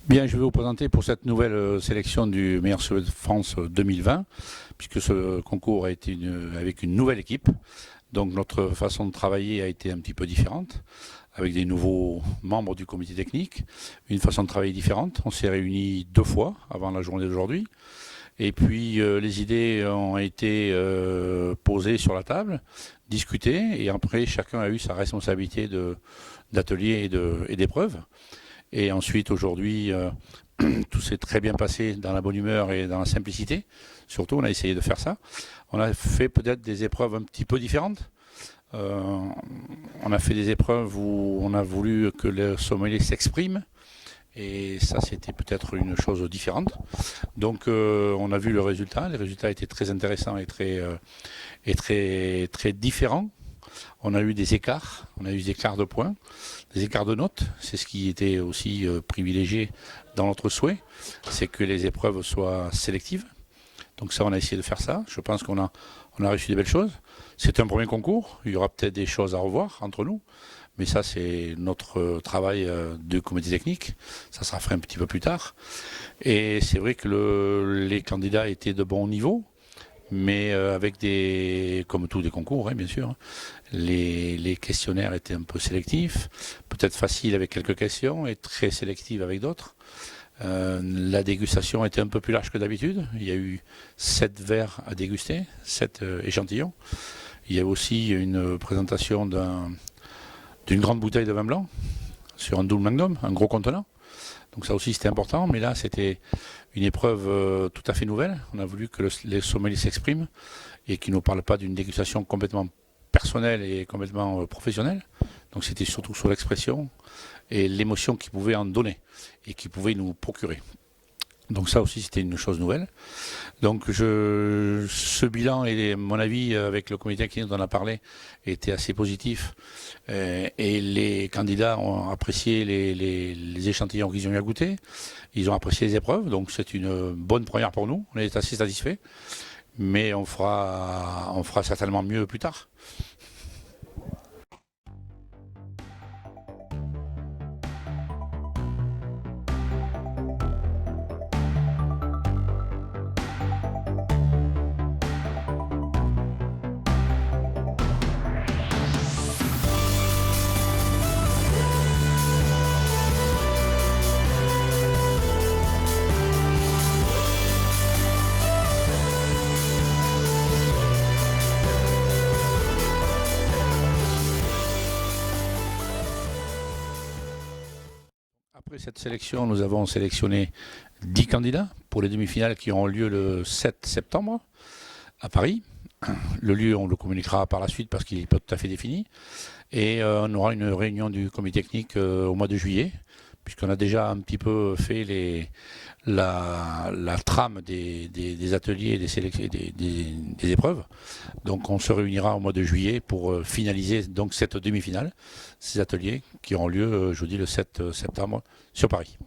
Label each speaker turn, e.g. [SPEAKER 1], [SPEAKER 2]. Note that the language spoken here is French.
[SPEAKER 1] Bien, je vais vous présenter pour cette nouvelle sélection du meilleur sauvé de France 2020, puisque ce concours a été avec une nouvelle équipe. Donc notre façon de travailler a été un petit peu différente, avec des nouveaux membres du comité technique, une façon de travailler différente. On s'est réunis 2 fois avant la journée d'aujourd'hui. Et puis les idées ont été posées sur la table, discutées, et après chacun a eu sa responsabilité d'atelier et d'épreuve. Et ensuite, aujourd'hui, tout s'est très bien passé dans la bonne humeur et dans la simplicité. Surtout, on a essayé de faire ça. On a fait peut-être des épreuves un petit peu différentes. On a fait des épreuves où on a voulu que le sommelier s'exprime. Et ça, c'était peut-être une chose différente. Donc, on a vu le résultat. Les résultats étaient très intéressants et très différents. On a eu des écarts, de points, des écarts de notes. C'est ce qui était aussi privilégié dans notre souhait, c'est que les épreuves soient sélectives. Donc ça, on a essayé de faire ça. Je pense qu'on a réussi des belles choses. C'est un premier concours. Il y aura peut-être des choses à revoir entre nous. Mais ça, c'est notre travail de comité technique. Ça sera fait un petit peu plus tard. Et c'est vrai que les candidats étaient de bon niveau. Mais avec comme tous des concours, hein, bien sûr, les questionnaires étaient un peu sélectifs, peut-être faciles avec quelques questions et très sélectifs avec d'autres. La dégustation était un peu plus large que d'habitude. Il y a eu 7 verres à déguster, 7 échantillons. Il y a aussi une présentation d'une grande bouteille de vin blanc sur un double magnum, un gros contenant. Donc ça aussi c'était important, mais là c'était une épreuve tout à fait nouvelle. On a voulu que les sommeliers s'expriment et qu'ils ne nous parlent pas d'une dégustation complètement personnelle et complètement professionnelle. Donc c'était surtout sur l'expression et l'émotion qu'ils pouvaient en donner et qu'ils pouvaient nous procurer. Donc ça aussi c'était une chose nouvelle. Donc ce bilan et mon avis avec le comité qui nous en a parlé était assez positif et les candidats ont apprécié les échantillons qu'ils ont eu à goûter, ils ont apprécié les épreuves, donc c'est une bonne première pour nous, on est assez satisfaits, mais on fera certainement mieux plus tard. Après cette sélection, nous avons sélectionné 10 candidats pour les demi-finales qui auront lieu le 7 septembre à Paris. Le lieu, on le communiquera par la suite parce qu'il n'est pas tout à fait défini. Et on aura une réunion du comité technique au mois de juillet, puisqu'on a déjà un petit peu fait la trame des ateliers et des épreuves. Donc on se réunira au mois de juillet pour finaliser donc cette demi-finale, ces ateliers qui auront lieu, je vous dis, le 7 septembre sur Paris.